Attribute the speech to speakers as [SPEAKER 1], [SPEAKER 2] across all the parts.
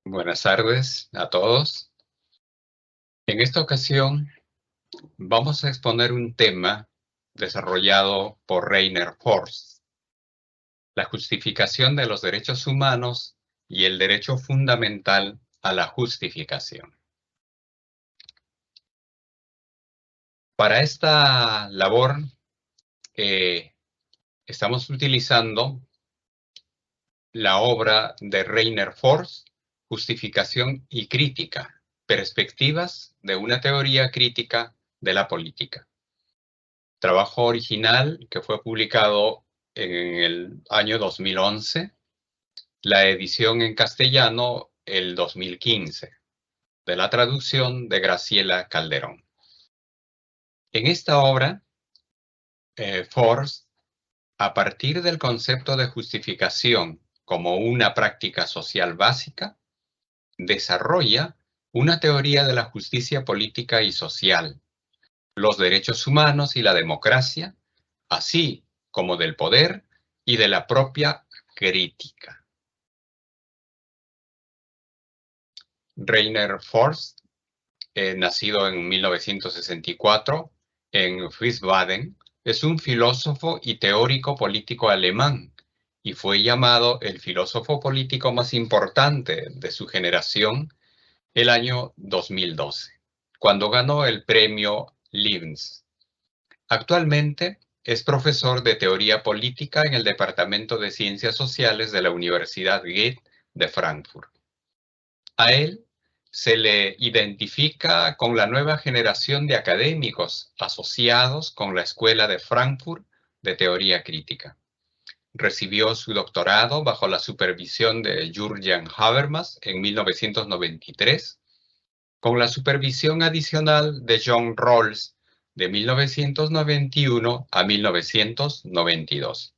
[SPEAKER 1] Buenas tardes a todos. En esta ocasión vamos a exponer un tema desarrollado por Rainer Forst, la justificación de los derechos humanos y el derecho fundamental a la justificación. Para esta labor estamos utilizando la obra de Rainer Forst, Justificación y Crítica, perspectivas de una teoría crítica de la política. Trabajo original que fue publicado en el año 2011, la edición en castellano el 2015, de la traducción de Graciela Calderón. En esta obra, Forst, a partir del concepto de justificación como una práctica social básica, desarrolla una teoría de la justicia política y social, los derechos humanos y la democracia, así como del poder y de la propia crítica. Rainer Forst, nacido en 1964 en Wiesbaden, es un filósofo y teórico político alemán y fue llamado el filósofo político más importante de su generación el año 2012, cuando ganó el premio Leibniz. Actualmente es profesor de teoría política en el Departamento de Ciencias Sociales de la Universidad Goethe de Frankfurt. A él se le identifica con la nueva generación de académicos asociados con la Escuela de Frankfurt de Teoría Crítica. Recibió su doctorado bajo la supervisión de Jürgen Habermas en 1993, con la supervisión adicional de John Rawls de 1991 a 1992.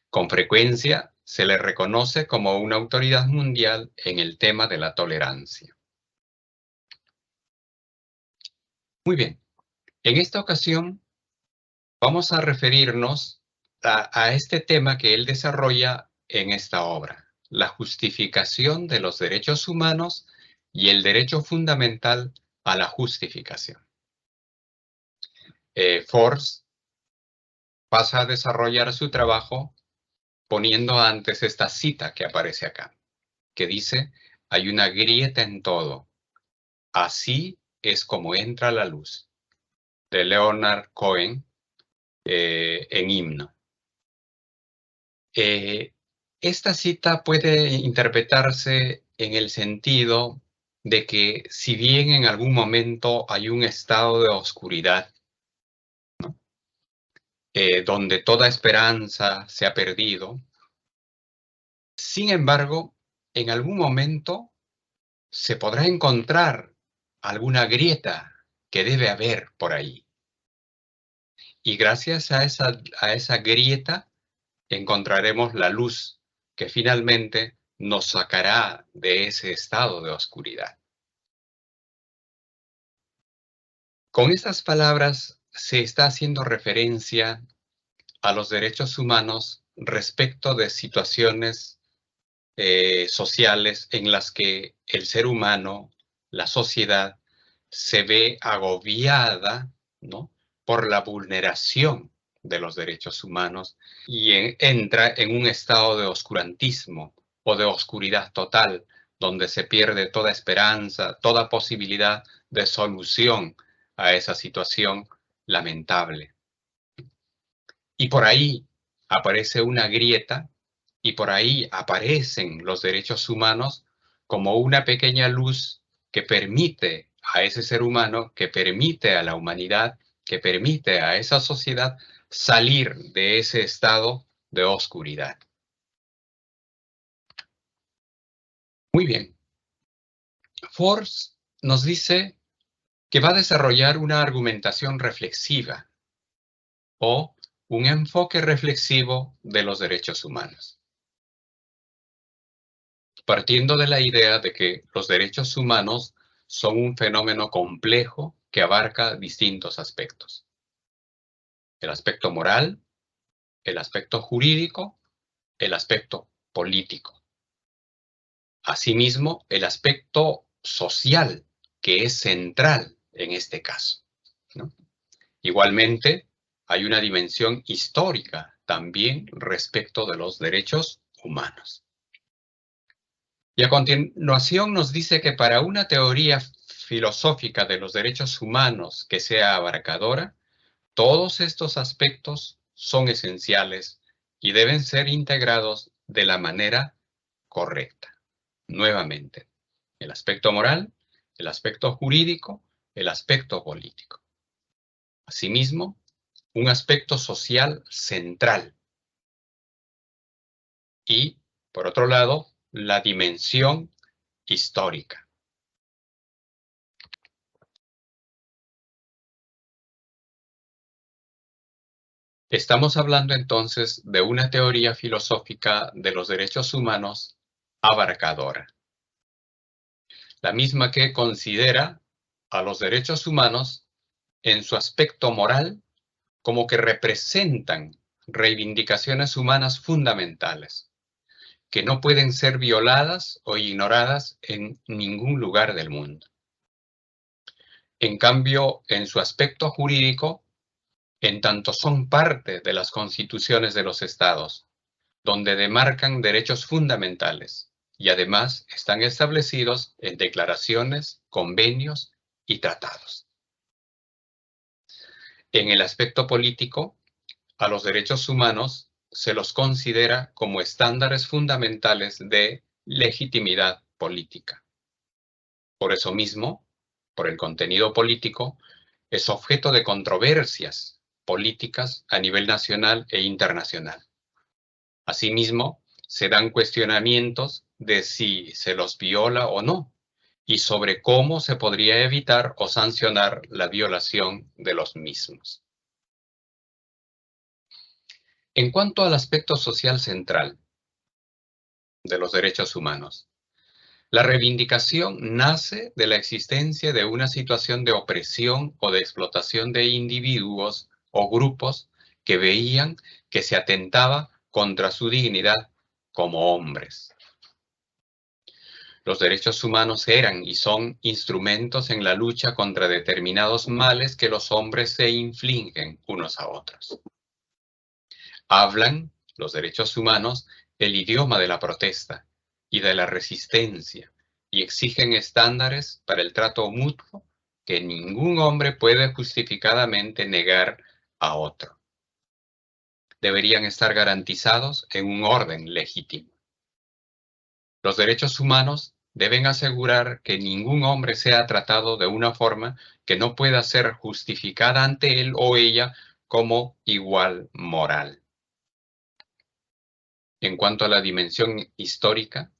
[SPEAKER 1] Con frecuencia se le reconoce como una autoridad mundial en el tema de la tolerancia. Muy bien, en esta ocasión vamos a referirnos a este tema que él desarrolla en esta obra, la justificación de los derechos humanos y el derecho fundamental a la justificación. Forst pasa a desarrollar su trabajo poniendo antes esta cita que aparece acá, que dice, hay una grieta en todo, así es como entra la luz, de Leonard Cohen, en Himno. Esta cita puede interpretarse en el sentido de que si bien en algún momento hay un estado de oscuridad, ¿no? Donde toda esperanza se ha perdido, sin embargo, en algún momento se podrá encontrar alguna grieta que debe haber por ahí. Y gracias a esa grieta encontraremos la luz que finalmente nos sacará de ese estado de oscuridad. Con estas palabras se está haciendo referencia a los derechos humanos respecto de situaciones sociales en las que el ser humano, la sociedad, se ve agobiada, ¿no?, por la vulneración de los derechos humanos y entra en un estado de oscurantismo o de oscuridad total, donde se pierde toda esperanza, toda posibilidad de solución a esa situación lamentable. Y por ahí aparece una grieta y por ahí aparecen los derechos humanos como una pequeña luz que permite a ese ser humano, que permite a la humanidad, que permite a esa sociedad salir de ese estado de oscuridad. Muy bien. Forst nos dice que va a desarrollar una argumentación reflexiva o un enfoque reflexivo de los derechos humanos, partiendo de la idea de que los derechos humanos son un fenómeno complejo que abarca distintos aspectos. El aspecto moral, el aspecto jurídico, el aspecto político. Asimismo, el aspecto social, que es central en este caso, ¿no? Igualmente, hay una dimensión histórica también respecto de los derechos humanos. Y a continuación nos dice que para una teoría filosófica de los derechos humanos que sea abarcadora, todos estos aspectos son esenciales y deben ser integrados de la manera correcta. Nuevamente, el aspecto moral, el aspecto jurídico, el aspecto político. Asimismo, un aspecto social central. Y, por otro lado, la dimensión histórica. Estamos hablando entonces de una teoría filosófica de los derechos humanos abarcadora. La misma que considera a los derechos humanos en su aspecto moral como que representan reivindicaciones humanas fundamentales, que no pueden ser violadas o ignoradas en ningún lugar del mundo. En cambio, en su aspecto jurídico, en tanto son parte de las constituciones de los estados, donde demarcan derechos fundamentales y además están establecidos en declaraciones, convenios y tratados. En el aspecto político, a los derechos humanos se los considera como estándares fundamentales de legitimidad política. Por eso mismo, por el contenido político, es objeto de controversias políticas a nivel nacional e internacional. Asimismo, se dan cuestionamientos de si se los viola o no, y sobre cómo se podría evitar o sancionar la violación de los mismos. En cuanto al aspecto social central de los derechos humanos, la reivindicación nace de la existencia de una situación de opresión o de explotación de individuos o grupos que veían que se atentaba contra su dignidad como hombres. Los derechos humanos eran y son instrumentos en la lucha contra determinados males que los hombres se infligen unos a otros. Hablan, los derechos humanos, el idioma de la protesta y de la resistencia y exigen estándares para el trato mutuo que ningún hombre puede justificadamente negar a otro. Deberían estar garantizados en un orden legítimo. Los derechos humanos deben asegurar que ningún hombre sea tratado de una forma que no pueda ser justificada ante él o ella como igual moral. En cuanto a la dimensión histórica,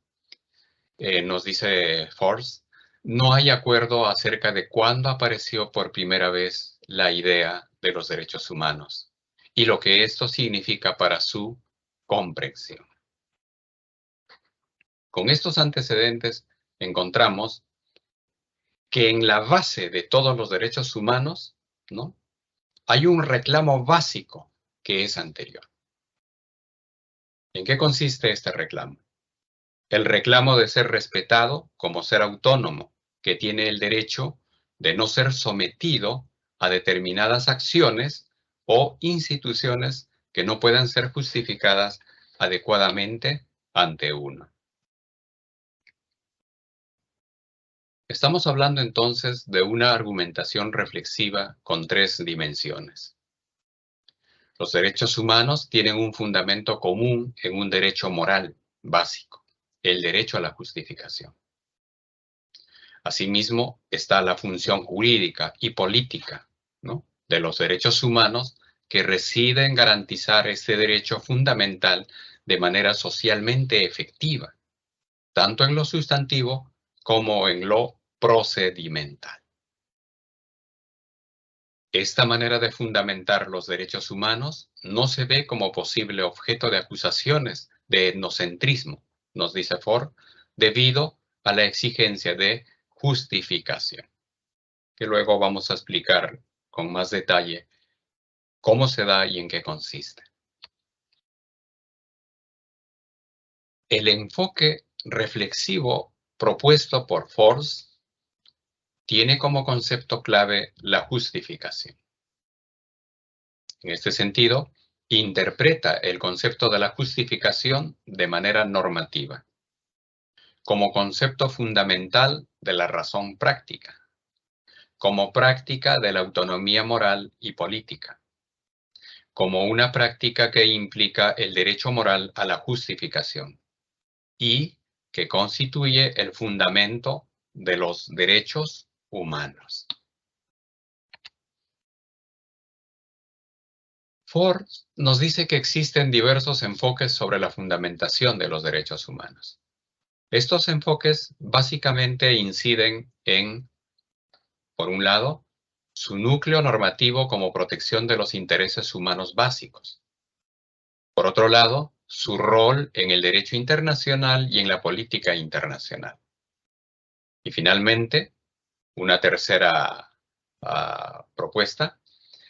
[SPEAKER 1] nos dice Forbes, no hay acuerdo acerca de cuándo apareció por primera vez la idea de los derechos humanos y lo que esto significa para su comprensión. Con estos antecedentes encontramos que en la base de todos los derechos humanos, ¿no?, hay un reclamo básico que es anterior. ¿En qué consiste este reclamo? El reclamo de ser respetado como ser autónomo, que tiene el derecho de no ser sometido a determinadas acciones o instituciones que no puedan ser justificadas adecuadamente ante uno. Estamos hablando entonces de una argumentación reflexiva con tres dimensiones. Los derechos humanos tienen un fundamento común en un derecho moral básico, el derecho a la justificación. Asimismo, está la función jurídica y política, ¿no?, de los derechos humanos que reside en garantizar este derecho fundamental de manera socialmente efectiva, tanto en lo sustantivo como en lo procedimental. Esta manera de fundamentar los derechos humanos no se ve como posible objeto de acusaciones de etnocentrismo, nos dice Ford, debido a la exigencia de justificación, que luego vamos a explicar con más detalle cómo se da y en qué consiste. El enfoque reflexivo propuesto por Force tiene como concepto clave la justificación. En este sentido, interpreta el concepto de la justificación de manera normativa, como concepto fundamental de la razón práctica, como práctica de la autonomía moral y política, como una práctica que implica el derecho moral a la justificación y que constituye el fundamento de los derechos humanos. Ford nos dice que existen diversos enfoques sobre la fundamentación de los derechos humanos. Estos enfoques básicamente inciden en, por un lado, su núcleo normativo como protección de los intereses humanos básicos. Por otro lado, su rol en el derecho internacional y en la política internacional. Y finalmente, una tercera propuesta,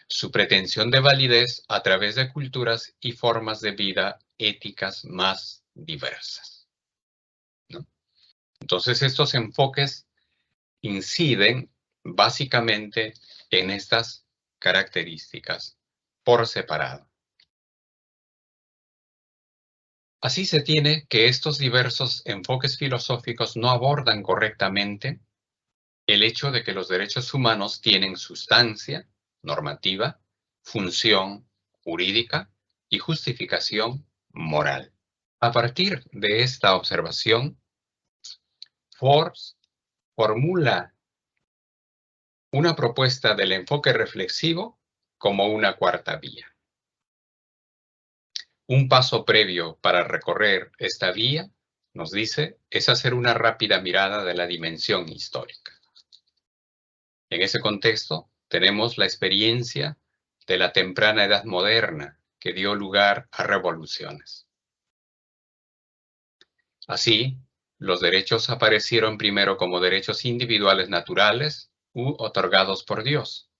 [SPEAKER 1] su pretensión de validez a través de culturas y formas de vida éticas más diversas, ¿no? Entonces, estos enfoques inciden básicamente en estas características por separado. Así se tiene que estos diversos enfoques filosóficos no abordan correctamente el hecho de que los derechos humanos tienen sustancia normativa, función jurídica y justificación moral. A partir de esta observación, Forbes formula una propuesta del enfoque reflexivo como una cuarta vía. Un paso previo para recorrer esta vía, nos dice, es hacer una rápida mirada de la dimensión histórica. En ese contexto, tenemos la experiencia de la temprana edad moderna que dio lugar a revoluciones. Así, los derechos aparecieron primero como derechos individuales naturales u otorgados por Dios.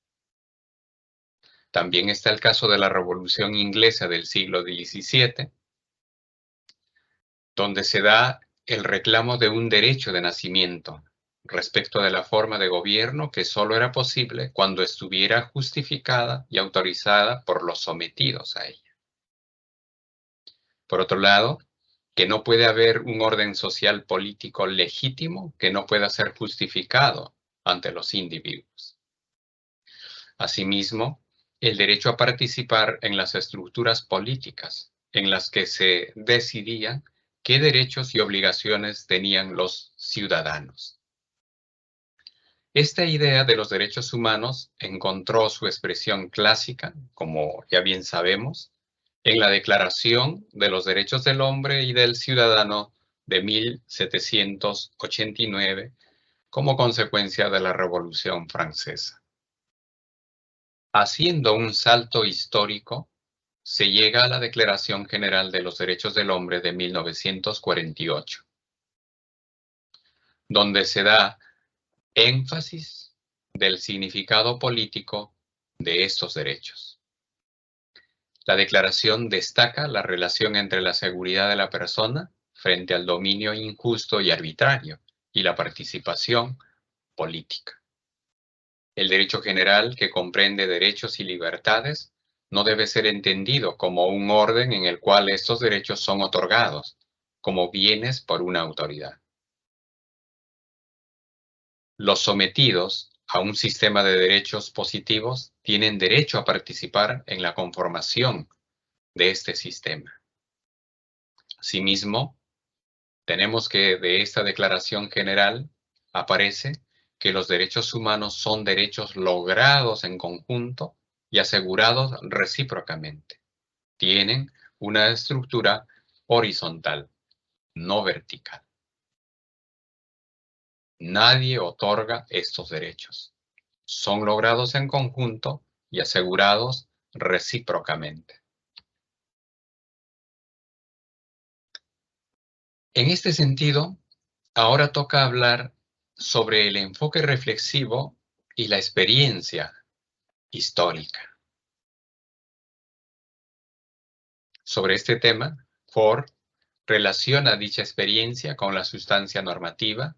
[SPEAKER 1] También está el caso de la Revolución Inglesa del siglo XVII, donde se da el reclamo de un derecho de nacimiento respecto de la forma de gobierno que solo era posible cuando estuviera justificada y autorizada por los sometidos a ella. Por otro lado, que no puede haber un orden social político legítimo que no pueda ser justificado ante los individuos. Asimismo, el derecho a participar en las estructuras políticas en las que se decidían qué derechos y obligaciones tenían los ciudadanos. Esta idea de los derechos humanos encontró su expresión clásica, como ya bien sabemos, en la Declaración de los Derechos del Hombre y del Ciudadano de 1789, como consecuencia de la Revolución Francesa. Haciendo un salto histórico, se llega a la Declaración General de los Derechos del Hombre de 1948, donde se da énfasis del significado político de estos derechos. La declaración destaca la relación entre la seguridad de la persona frente al dominio injusto y arbitrario y la participación política. El derecho general, que comprende derechos y libertades, no debe ser entendido como un orden en el cual estos derechos son otorgados como bienes por una autoridad. Los sometidos a un sistema de derechos positivos tienen derecho a participar en la conformación de este sistema. Asimismo, tenemos que de esta declaración general aparece que los derechos humanos son derechos logrados en conjunto y asegurados recíprocamente. Tienen una estructura horizontal, no vertical. Nadie otorga estos derechos. Son logrados en conjunto y asegurados recíprocamente. En este sentido, ahora toca hablar sobre el enfoque reflexivo y la experiencia histórica. Sobre este tema, Ford relaciona dicha experiencia con la sustancia normativa,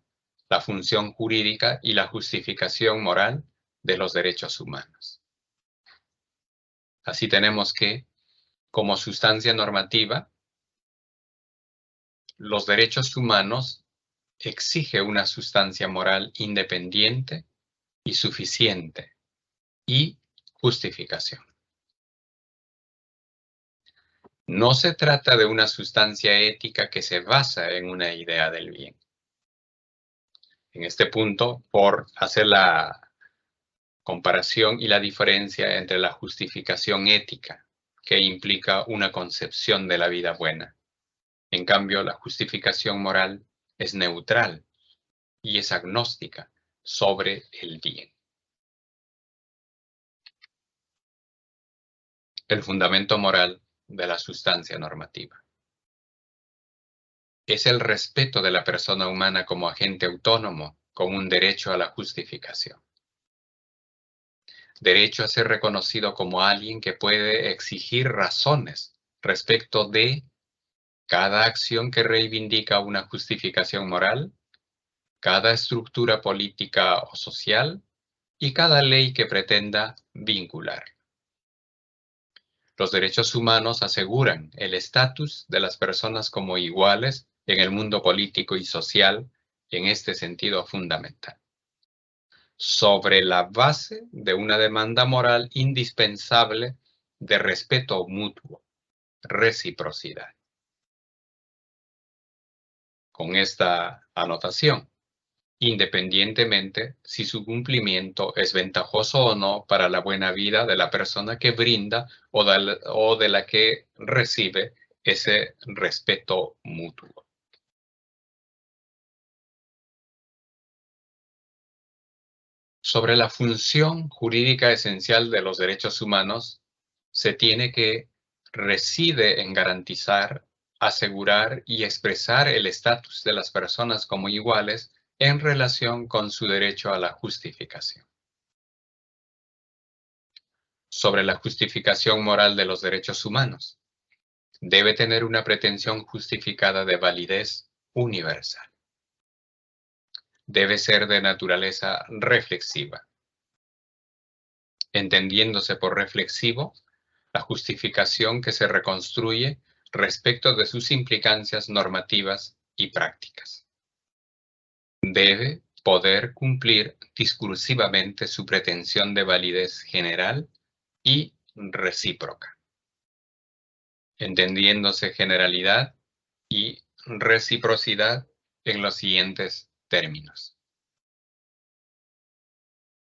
[SPEAKER 1] la función jurídica y la justificación moral de los derechos humanos. Así tenemos que, como sustancia normativa, los derechos humanos exige una sustancia moral independiente y suficiente y justificación. No se trata de una sustancia ética que se basa en una idea del bien. En este punto, por hacer la comparación y la diferencia entre la justificación ética, que implica una concepción de la vida buena. En cambio, la justificación moral es neutral y es agnóstica sobre el bien. El fundamento moral de la sustancia normativa es el respeto de la persona humana como agente autónomo con un derecho a la justificación. Derecho a ser reconocido como alguien que puede exigir razones respecto de cada acción que reivindica una justificación moral, cada estructura política o social y cada ley que pretenda vincular. Los derechos humanos aseguran el estatus de las personas como iguales en el mundo político y social en este sentido fundamental, sobre la base de una demanda moral indispensable de respeto mutuo, reciprocidad. Con esta anotación, independientemente si su cumplimiento es ventajoso o no para la buena vida de la persona que brinda o de la que recibe ese respeto mutuo. Sobre la función jurídica esencial de los derechos humanos, se tiene que reside en garantizar, asegurar y expresar el estatus de las personas como iguales en relación con su derecho a la justificación. Sobre la justificación moral de los derechos humanos, debe tener una pretensión justificada de validez universal. Debe ser de naturaleza reflexiva. Entendiéndose por reflexivo, la justificación que se reconstruye respecto de sus implicancias normativas y prácticas. Debe poder cumplir discursivamente su pretensión de validez general y recíproca, entendiéndose generalidad y reciprocidad en los siguientes términos.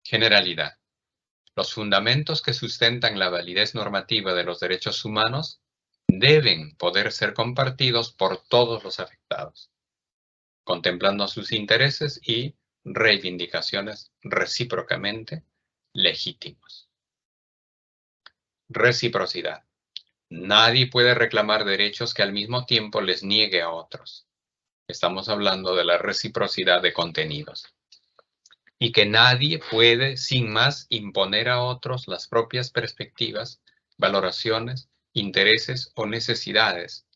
[SPEAKER 1] Generalidad. Los fundamentos que sustentan la validez normativa de los derechos humanos deben poder ser compartidos por todos los afectados, contemplando sus intereses y reivindicaciones recíprocamente legítimos. Reciprocidad. Nadie puede reclamar derechos que al mismo tiempo les niegue a otros. Estamos hablando de la reciprocidad de contenidos. Y que nadie puede, sin más, imponer a otros las propias perspectivas, valoraciones, intereses o necesidades,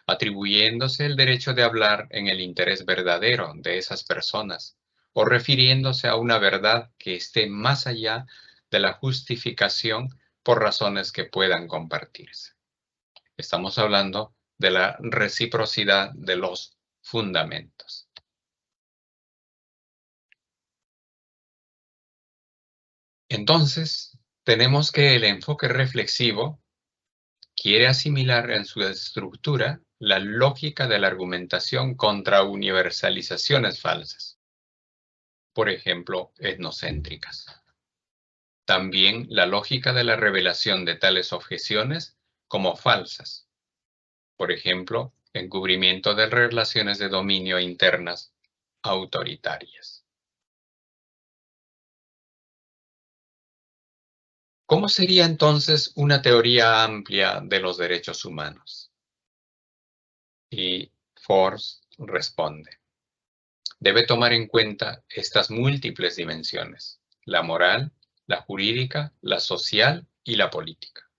[SPEAKER 1] atribuyéndose el derecho de hablar en el interés verdadero de esas personas o refiriéndose a una verdad que esté más allá de la justificación por razones que puedan compartirse. Estamos hablando de la reciprocidad de los fundamentos. Entonces, tenemos que el enfoque reflexivo quiere asimilar en su estructura la lógica de la argumentación contra universalizaciones falsas, por ejemplo, etnocéntricas. También la lógica de la revelación de tales objeciones como falsas, por ejemplo, encubrimiento de relaciones de dominio internas autoritarias. ¿Cómo sería entonces una teoría amplia de los derechos humanos? Y Force responde, debe tomar en cuenta estas múltiples dimensiones, la moral, la jurídica, la social y la política.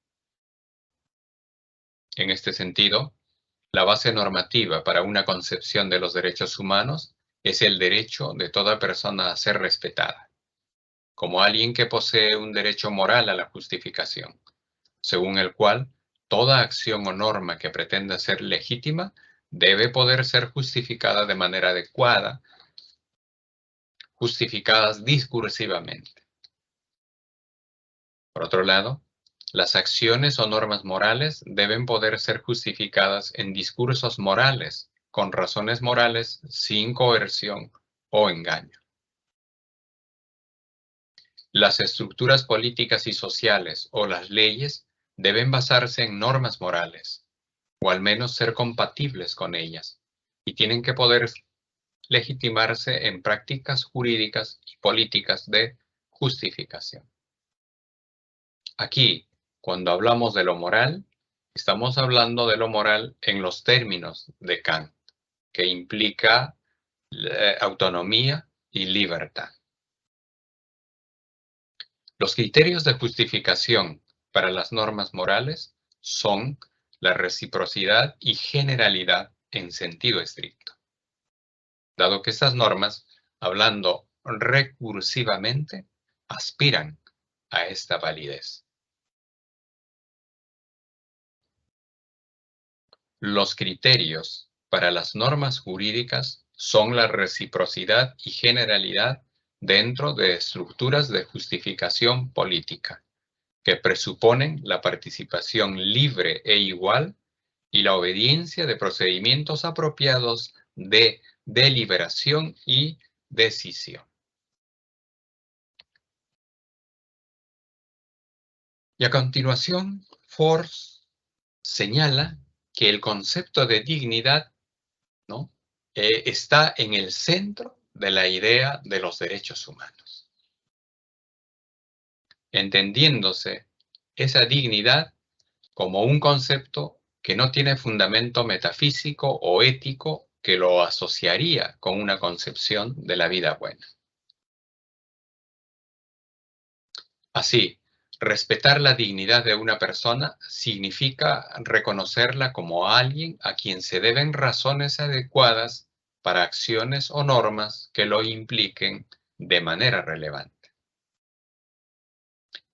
[SPEAKER 1] En este sentido, La base normativa para una concepción de los derechos humanos es el derecho de toda persona a ser respetada, como alguien que posee un derecho moral a la justificación, según el cual toda acción o norma que pretenda ser legítima debe poder ser justificada de manera adecuada, justificadas discursivamente. Por otro lado, las acciones o normas morales deben poder ser justificadas en discursos morales, con razones morales, sin coerción o engaño. Las estructuras políticas y sociales o las leyes deben basarse en normas morales, o al menos ser compatibles con ellas, y tienen que poder legitimarse en prácticas jurídicas y políticas de justificación. Aquí, cuando hablamos de lo moral, estamos hablando de lo moral en los términos de Kant, que implica autonomía y libertad. Los criterios de justificación para las normas morales son la reciprocidad y generalidad en sentido estricto, dado que estas normas, hablando recursivamente, aspiran a esta validez. Los criterios para las normas jurídicas son la reciprocidad y generalidad dentro de estructuras de justificación política, que presuponen la participación libre e igual y la obediencia de procedimientos apropiados de deliberación y decisión. Y a continuación, Force señala que el concepto de dignidad, ¿no?, está en el centro de la idea de los derechos humanos, entendiéndose esa dignidad como un concepto que no tiene fundamento metafísico o ético que lo asociaría con una concepción de la vida buena. Así, respetar la dignidad de una persona significa reconocerla como alguien a quien se deben razones adecuadas para acciones o normas que lo impliquen de manera relevante.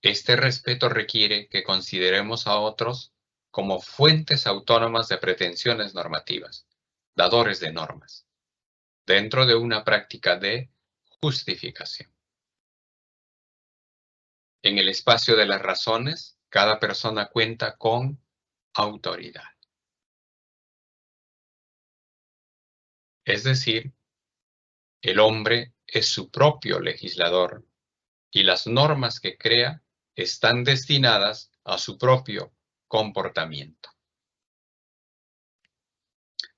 [SPEAKER 1] Este respeto requiere que consideremos a otros como fuentes autónomas de pretensiones normativas, dadores de normas, dentro de una práctica de justificación. En el espacio de las razones, cada persona cuenta con autoridad. Es decir, el hombre es su propio legislador y las normas que crea están destinadas a su propio comportamiento.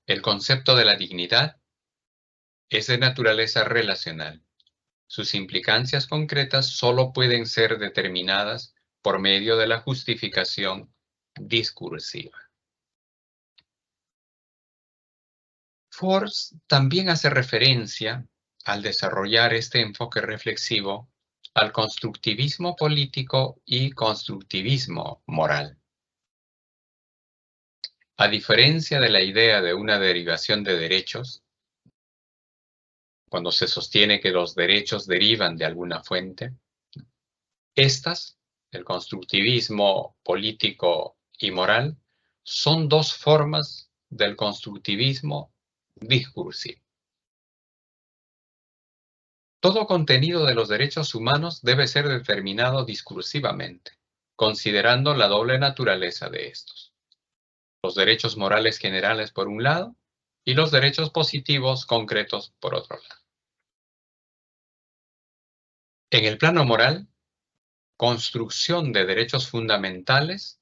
[SPEAKER 1] El concepto de la dignidad es de naturaleza relacional. Sus implicancias concretas solo pueden ser determinadas por medio de la justificación discursiva. Force también hace referencia, al desarrollar este enfoque reflexivo, al constructivismo político y constructivismo moral. A diferencia de la idea de una derivación de derechos, cuando se sostiene que los derechos derivan de alguna fuente, estas, el constructivismo político y moral, son dos formas del constructivismo discursivo. Todo contenido de los derechos humanos debe ser determinado discursivamente, considerando la doble naturaleza de estos. Los derechos morales generales por un lado y los derechos positivos concretos por otro lado. En el plano moral, construcción de derechos fundamentales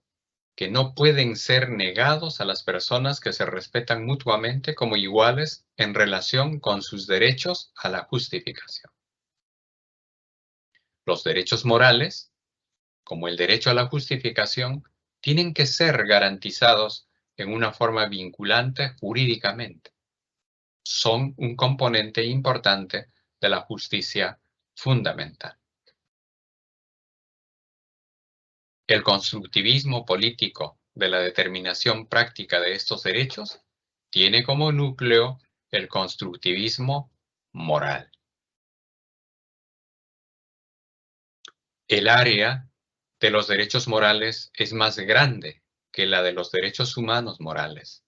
[SPEAKER 1] que no pueden ser negados a las personas que se respetan mutuamente como iguales en relación con sus derechos a la justificación. Los derechos morales, como el derecho a la justificación, tienen que ser garantizados en una forma vinculante jurídicamente. Son un componente importante de la justicia fundamental. El constructivismo político de la determinación práctica de estos derechos tiene como núcleo el constructivismo moral. El área de los derechos morales es más grande que la de los derechos humanos morales.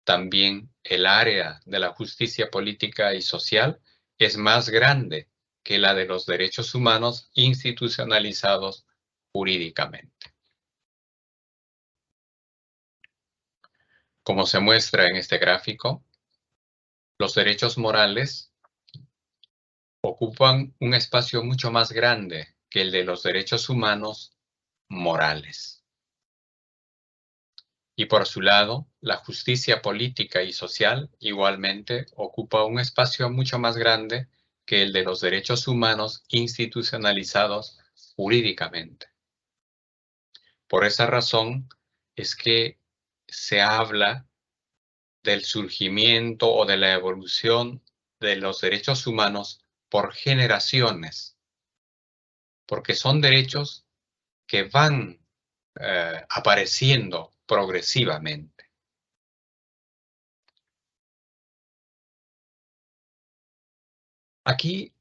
[SPEAKER 1] También el área de la justicia política y social es más grande que la de los derechos humanos institucionalizados jurídicamente. Como se muestra en este gráfico, los derechos morales ocupan un espacio mucho más grande que el de los derechos humanos morales. Y por su lado, la justicia política y social igualmente ocupa un espacio mucho más grande que el de los derechos humanos institucionalizados jurídicamente. Por esa razón es que se habla del surgimiento o de la evolución de los derechos humanos por generaciones, porque son derechos que van apareciendo progresivamente. Aquí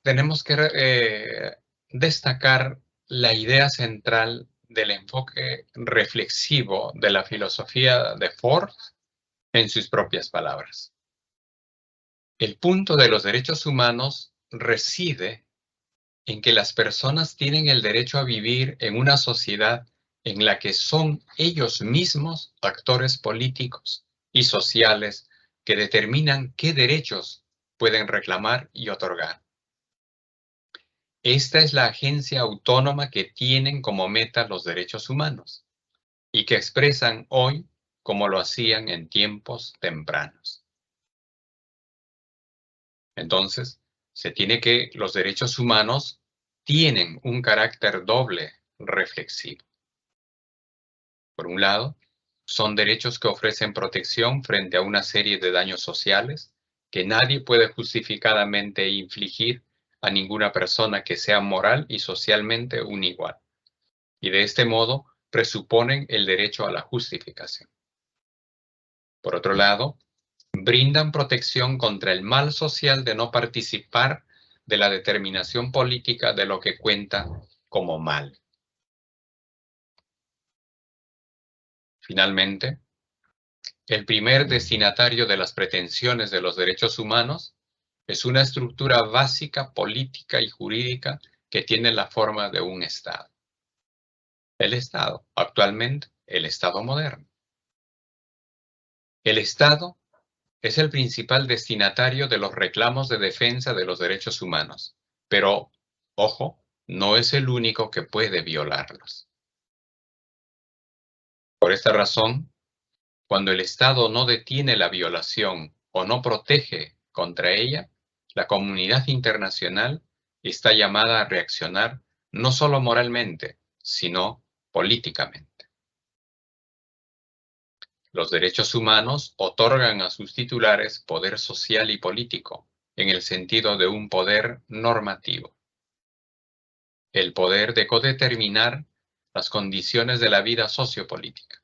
[SPEAKER 1] tenemos que destacar la idea central del enfoque reflexivo de la filosofía de Ford en sus propias palabras. El punto de los derechos humanos reside en que las personas tienen el derecho a vivir en una sociedad en la que son ellos mismos actores políticos y sociales que determinan qué derechos pueden reclamar y otorgar. Esta es la agencia autónoma que tienen como meta los derechos humanos y que expresan hoy como lo hacían en tiempos tempranos. Entonces, los derechos humanos tienen un carácter doble reflexivo. Por un lado, son derechos que ofrecen protección frente a una serie de daños sociales que nadie puede justificadamente infligir a ninguna persona que sea moral y socialmente un igual. Y de este modo presuponen el derecho a la justificación. Por otro lado, brindan protección contra el mal social de no participar de la determinación política de lo que cuenta como mal. Finalmente, el primer destinatario de las pretensiones de los derechos humanos es una estructura básica, política y jurídica que tiene la forma de un Estado. El Estado, actualmente, el Estado moderno. El Estado es el principal destinatario de los reclamos de defensa de los derechos humanos, pero, ojo, no es el único que puede violarlos. Por esta razón, cuando el Estado no detiene la violación o no protege contra ella, la comunidad internacional está llamada a reaccionar no solo moralmente, sino políticamente. Los derechos humanos otorgan a sus titulares poder social y político, en el sentido de un poder normativo. El poder de codeterminar las condiciones de la vida sociopolítica.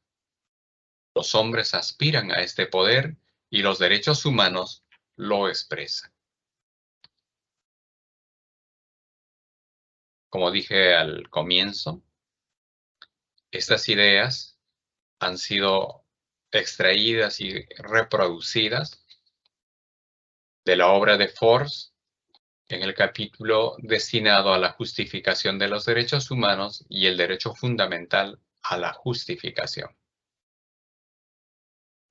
[SPEAKER 1] Los hombres aspiran a este poder y los derechos humanos lo expresan. Como dije al comienzo, estas ideas han sido extraídas y reproducidas de la obra de Force en el capítulo destinado a la justificación de los derechos humanos y el derecho fundamental a la justificación,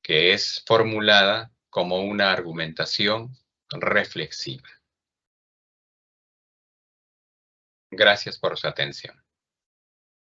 [SPEAKER 1] que es formulada como una argumentación reflexiva. Gracias por su atención.